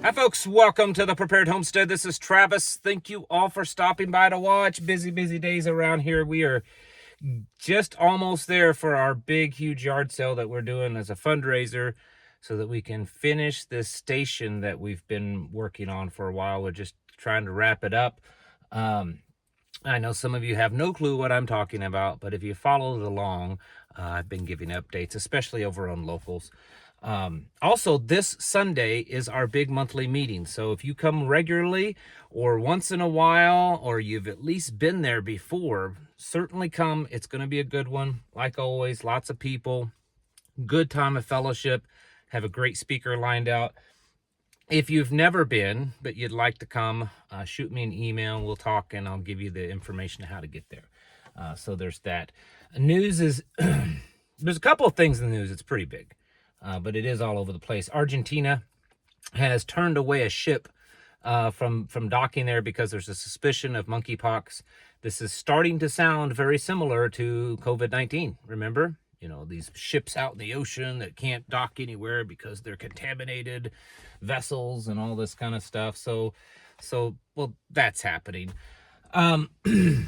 Hi folks, welcome to the Prepared Homestead. This is Travis. Thank you all for stopping by to watch. Busy days around here. We are just almost there for our big, huge yard sale that we're doing as a fundraiser so that we can finish this station that we've been working on for a while. We're just trying to wrap it up. I know some of you have no clue what I'm talking about, but if you followed along, I've been giving updates, especially over on locals. Also, this Sunday is our big monthly meeting. So if you come regularly or once in a while, or you've at least been there before, certainly come. It's going to be a good one. Like always, lots of people, good time of fellowship, have a great speaker lined out. If you've never been, but you'd like to come, shoot me an email. We'll talk and I'll give you the information on how to get there. So there's that. News is, there's a couple of things in the news. It's pretty big. But it is all over the place. Argentina has turned away a ship from docking there because there's a suspicion of monkeypox. This is starting to sound very similar to COVID-19. Remember, these ships out in the ocean that can't dock anywhere because they're contaminated vessels and all this kind of stuff. So well, that's happening. The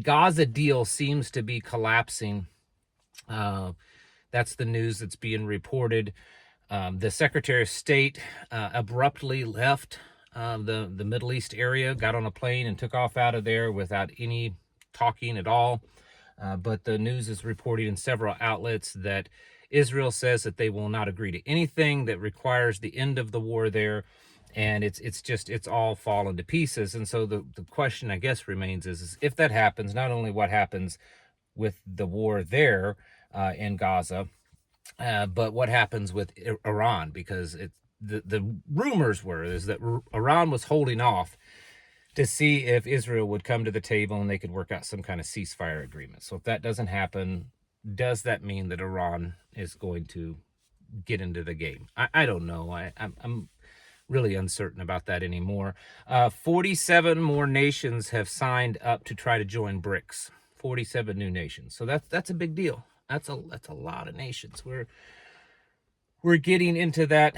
Gaza deal seems to be collapsing. That's the news that's being reported. The Secretary of State abruptly left the Middle East area, got on a plane and took off out of there without any talking at all. But the news is reporting in several outlets that Israel says that they will not agree to anything that requires the end of the war there. And it's all fallen to pieces. And so the question, I guess, remains is if that happens, not only what happens with the war there, in Gaza, but what happens with Iran, because the rumors is that Iran was holding off to see if Israel would come to the table and they could work out some kind of ceasefire agreement. So if that doesn't happen, does that mean that Iran is going to get into the game? I don't know. I'm really uncertain about that anymore. 47 more nations have signed up to try to join BRICS. 47 new nations. So that's a big deal. That's a lot of nations. We're getting into that.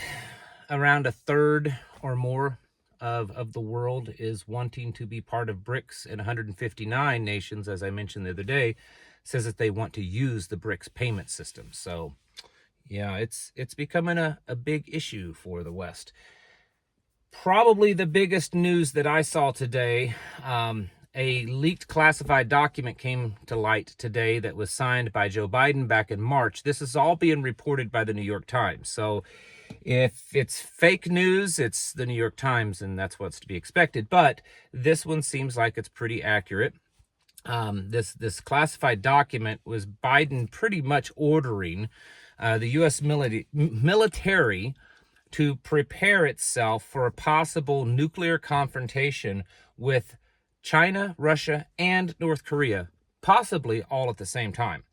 Around a third or more of the world is wanting to be part of BRICS, and 159 nations, as I mentioned the other day, says that they want to use the BRICS payment system. So yeah, it's becoming a big issue for the West. Probably the biggest news that I saw today, a leaked classified document came to light today that was signed by Joe Biden back in March. This is all being reported by the New York Times. So if it's fake news, it's the New York Times, and that's what's to be expected. But this one seems like it's pretty accurate. This classified document was Biden pretty much ordering the U.S. military to prepare itself for a possible nuclear confrontation with China, Russia, and North Korea, possibly all at the same time.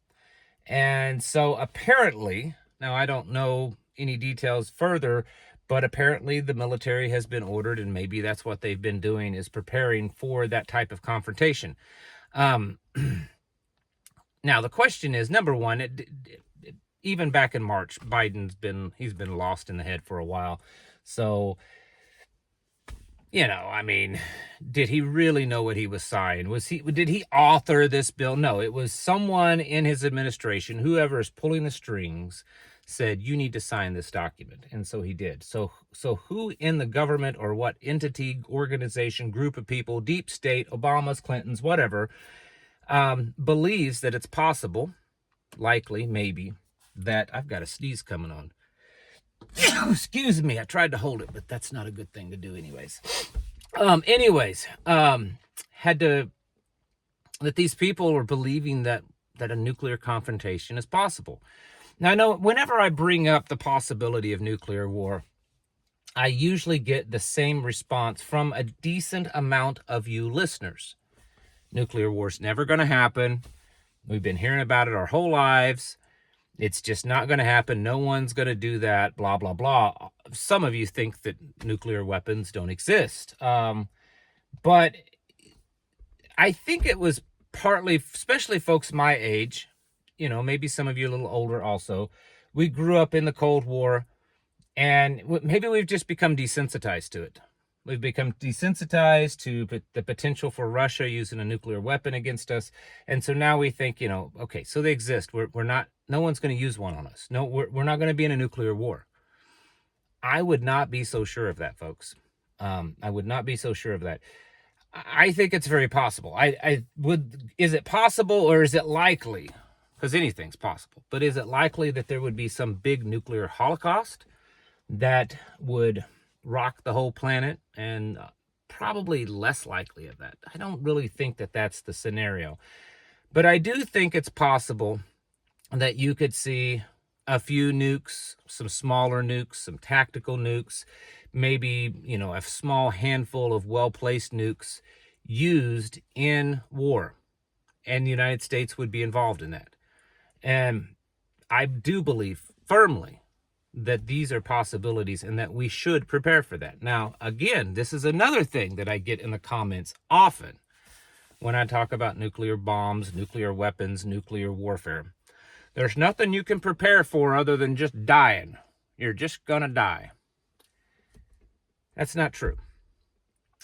And so apparently, now I don't know any details further, but apparently the military has been ordered, and maybe that's what they've been doing, is preparing for that type of confrontation. Now, the question is, number one, even back in March, he's been lost in the head for a while. So, did he really know what he was signing? Did he author this bill? No, it was someone in his administration, whoever is pulling the strings, said, you need to sign this document. And so he did. So who in the government, or what entity, organization, group of people, deep state, Obama's, Clinton's, whatever, believes that it's possible, likely, maybe, that I've got a sneeze coming on. Excuse me, I tried to hold it, but that's not a good thing to do anyways. That these people were believing that a nuclear confrontation is possible. Now, I know whenever I bring up the possibility of nuclear war, I usually get the same response from a decent amount of you listeners. Nuclear war's never going to happen. We've been hearing about it our whole lives. It's just not going to happen. No one's going to do that, blah, blah, blah. Some of you think that nuclear weapons don't exist. But I think it was partly, especially folks my age, maybe some of you a little older also, we grew up in the Cold War, And maybe we've just become desensitized to it. We've become desensitized to the potential for Russia using a nuclear weapon against us. And so now we think, okay, so they exist. We're not, no one's going to use one on us. No, we're not going to be in a nuclear war. I would not be so sure of that, folks. I would not be so sure of that. I think it's very possible. Is it possible or is it likely? Because anything's possible. But is it likely that there would be some big nuclear holocaust that would rock the whole planet? And probably less likely of that. I don't really think that that's the scenario. But I do think it's possible that you could see a few nukes, some smaller nukes, some tactical nukes, maybe, a small handful of well-placed nukes used in war. And the United States would be involved in that. And I do believe firmly that these are possibilities and that we should prepare for that. Now, again, this is another thing that I get in the comments often when I talk about nuclear bombs, nuclear weapons, nuclear warfare. There's nothing you can prepare for other than just dying. You're just gonna die. That's not true.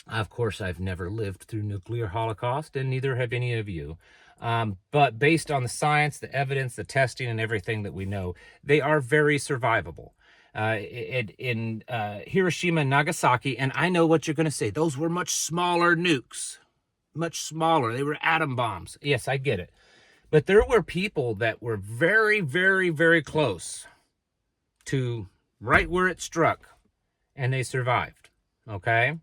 Of course, I've never lived through nuclear holocaust, and neither have any of you. But based on the science, the evidence, the testing, and everything that we know, they are very survivable. In Hiroshima and Nagasaki, and I know what you're going to say, those were much smaller nukes. Much smaller. They were atom bombs. Yes, I get it. But there were people that were very, very, very close to right where it struck, and they survived. Okay?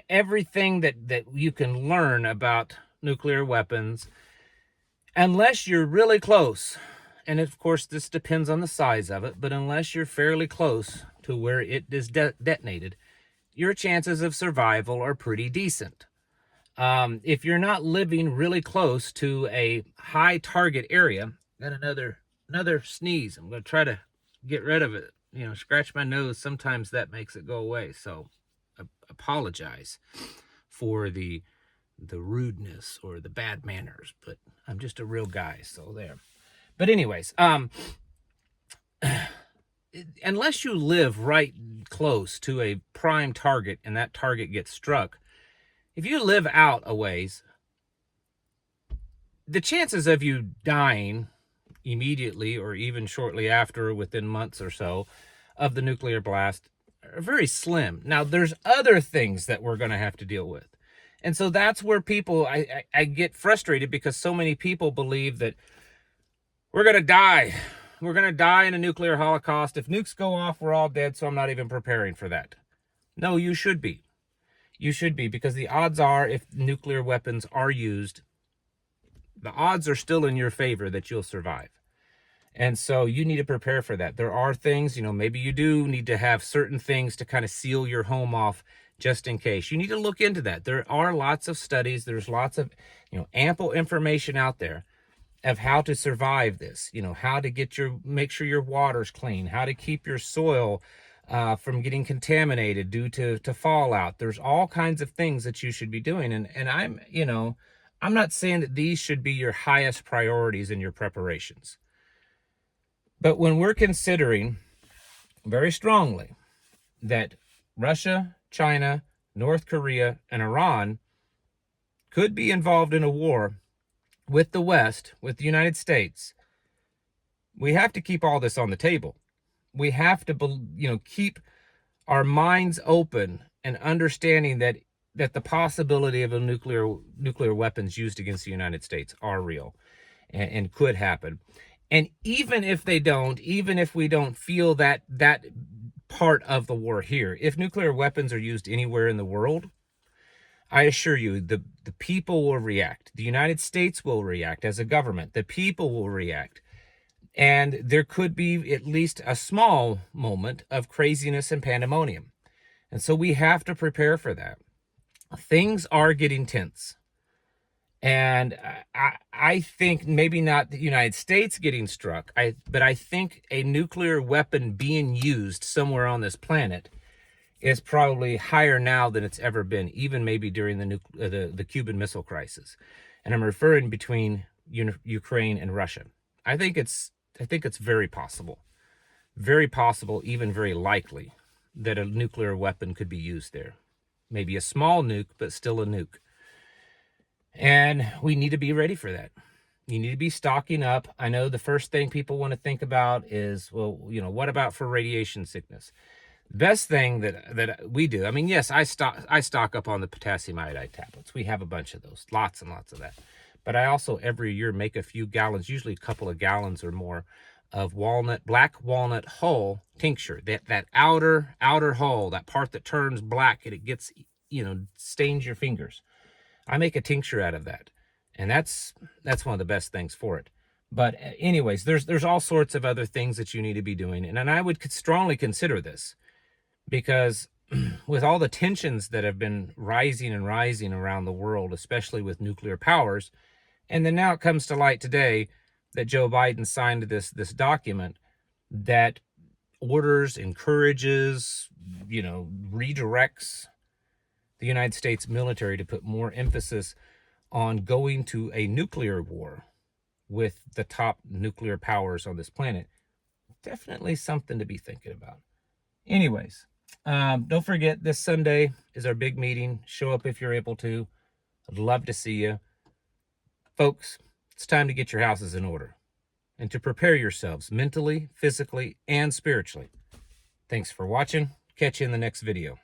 Everything that you can learn about nuclear weapons, unless you're really close, and of course this depends on the size of it, but unless you're fairly close to where it is detonated, your chances of survival are pretty decent. If you're not living really close to a high target area, got another sneeze. I'm going to try to get rid of it. Scratch my nose. Sometimes that makes it go away. So I apologize for the rudeness or the bad manners, but I'm just a real guy, so there. But anyways, unless you live right close to a prime target and that target gets struck, if you live out a ways, the chances of you dying immediately or even shortly after, within months or so of the nuclear blast, are very slim. Now, there's other things that we're going to have to deal with. And so that's where people, I get frustrated because so many people believe that we're going to die. We're going to die in a nuclear holocaust. If nukes go off, we're all dead, so I'm not even preparing for that. No, you should be. You should be, because the odds are, if nuclear weapons are used, the odds are still in your favor that you'll survive. And so you need to prepare for that. There are things, maybe you do need to have certain things to kind of seal your home off just in case. You need to look into that. There are lots of studies. There's lots of, ample information out there of how to survive this, how to make sure your water's clean, how to keep your soil from getting contaminated due to fallout. There's all kinds of things that you should be doing. And I'm not saying that these should be your highest priorities in your preparations. But when we're considering very strongly that Russia, China, North Korea, and Iran could be involved in a war with the West, with the United States, we have to keep all this on the table. We have to, keep our minds open and understanding that the possibility of a nuclear weapons used against the United States are real and could happen. And even if they don't, even if we don't feel that part of the war here, if nuclear weapons are used anywhere in the world, I assure you, the people will react. The United States will react as a government. The people will react. And there could be at least a small moment of craziness and pandemonium. And so we have to prepare for that. Things are getting tense. And I think maybe not the United States getting struck, but I think a nuclear weapon being used somewhere on this planet is probably higher now than it's ever been, even maybe during the Cuban Missile Crisis. And I'm referring between Ukraine and Russia. I think it's very possible very possible, even very likely, that a nuclear weapon could be used there. Maybe a small nuke, but still a nuke. And we need to be ready for that. You need to be stocking up. I know the first thing people want to think about is, well, you know, what about for radiation sickness? Best thing that we do, I mean, yes, I stock up on the potassium iodide tablets. We have a bunch of those, lots and lots of that. But I also every year make a few gallons, usually a couple of gallons or more, of black walnut hull tincture. That outer hull, that part that turns black and it gets, you know, stains your fingers. I make a tincture out of that, and that's one of the best things for it. But anyways, there's all sorts of other things that you need to be doing, and I would strongly consider this, because with all the tensions that have been rising and rising around the world, especially with nuclear powers, and then now it comes to light today that Joe Biden signed this document that orders, encourages, you know, redirects the United States military to put more emphasis on going to a nuclear war with the top nuclear powers on this planet. Definitely something to be thinking about. Anyways, don't forget, this Sunday is our big meeting. Show up if you're able to. I'd love to see you. Folks, it's time to get your houses in order and to prepare yourselves mentally, physically, and spiritually. Thanks for watching. Catch you in the next video.